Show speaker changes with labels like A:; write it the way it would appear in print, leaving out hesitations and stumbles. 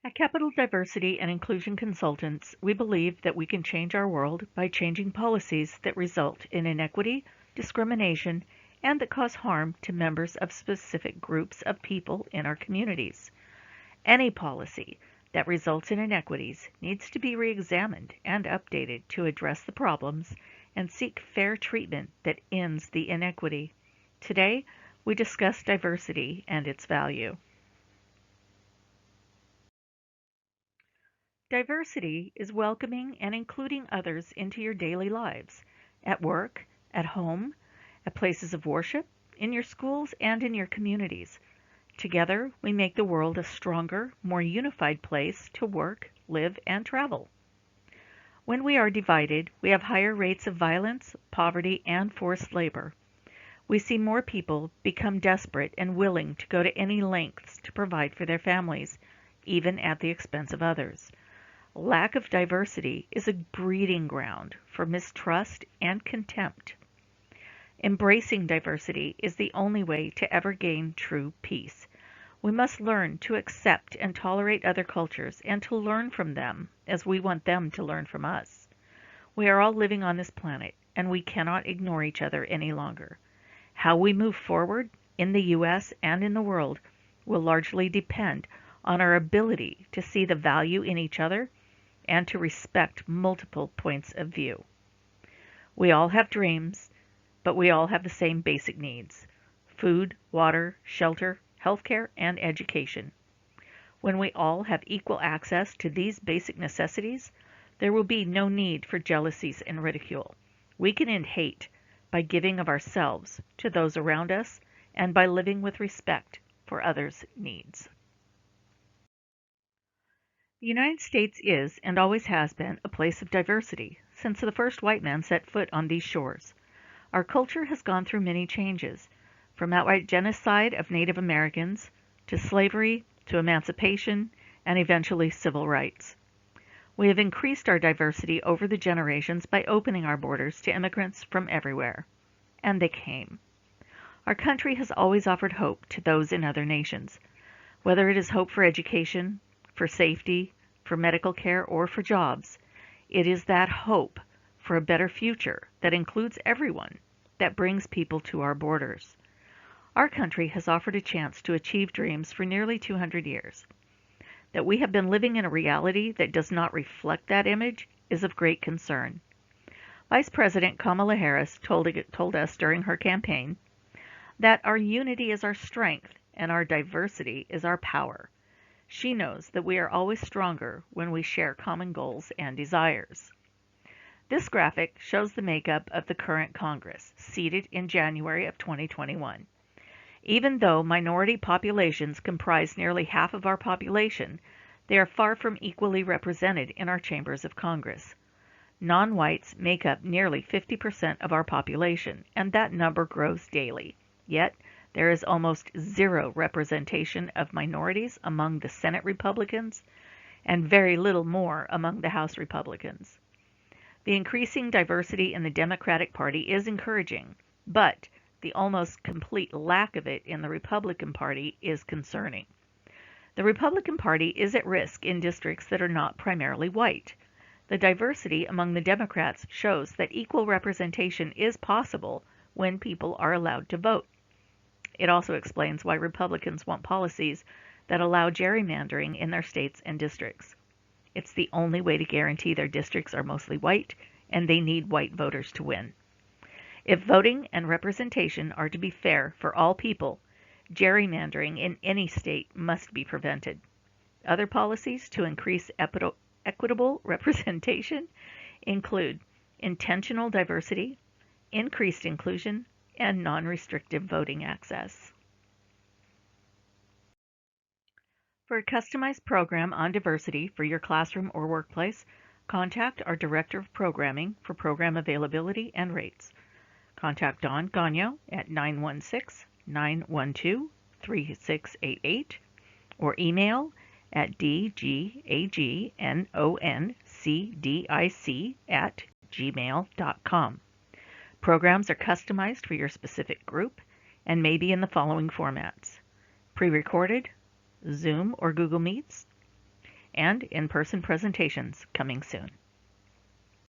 A: At Capital Diversity and Inclusion Consultants, we believe that we can change our world by changing policies that result in inequity, discrimination, and that cause harm to members of specific groups of people in our communities. Any policy that results in inequities needs to be re-examined and updated to address the problems and seek fair treatment that ends the inequity. Today, we discuss diversity and its value. Diversity is welcoming and including others into your daily lives, at work, at home, at places of worship, in your schools, and in your communities. Together, we make the world a stronger, more unified place to work, live, and travel. When we are divided, we have higher rates of violence, poverty, and forced labor. We see more people become desperate and willing to go to any lengths to provide for their families, even at the expense of others. Lack of diversity is a breeding ground for mistrust and contempt. Embracing diversity is the only way to ever gain true peace. We must learn to accept and tolerate other cultures and to learn from them as we want them to learn from us. We are all living on this planet and we cannot ignore each other any longer. How we move forward in the US and in the world will largely depend on our ability to see the value in each other and to respect multiple points of view. We all have dreams, but we all have the same basic needs: food, water, shelter, healthcare, and education. When we all have equal access to these basic necessities, there will be no need for jealousies and ridicule. We can end hate by giving of ourselves to those around us and by living with respect for others' needs. The United States is and always has been a place of diversity since the first white man set foot on these shores. Our culture has gone through many changes, from outright genocide of Native Americans to slavery to emancipation and eventually civil rights. We have increased our diversity over the generations by opening our borders to immigrants from everywhere. And they came. Our country has always offered hope to those in other nations, whether it is hope for education, for safety, for medical care, or for jobs. It is that hope for a better future that includes everyone that brings people to our borders. Our country has offered a chance to achieve dreams for nearly 200 years. That we have been living in a reality that does not reflect that image is of great concern. Vice President Kamala Harris told us during her campaign that our unity is our strength and our diversity is our power. She knows that we are always stronger when we share common goals and desires. This graphic shows the makeup of the current Congress, seated in January of 2021. Even though minority populations comprise nearly half of our population, they are far from equally represented in our chambers of Congress. Non-whites make up nearly 50% of our population, and that number grows daily. Yet, there is almost zero representation of minorities among the Senate Republicans and very little more among the House Republicans. The increasing diversity in the Democratic Party is encouraging, but the almost complete lack of it in the Republican Party is concerning. The Republican Party is at risk in districts that are not primarily white. The diversity among the Democrats shows that equal representation is possible when people are allowed to vote. It also explains why Republicans want policies that allow gerrymandering in their states and districts. It's the only way to guarantee their districts are mostly white, and they need white voters to win. If voting and representation are to be fair for all people, gerrymandering in any state must be prevented. Other policies to increase equitable representation include intentional diversity, increased inclusion, and non-restrictive voting access. For a customized program on diversity for your classroom or workplace, contact our Director of Programming for program availability and rates. Contact Dawn Gagno at 916-912-3688 or email at dgagnoncdic@gmail.com. Programs are customized for your specific group and may be in the following formats: pre-recorded, Zoom or Google Meets, and in-person presentations coming soon.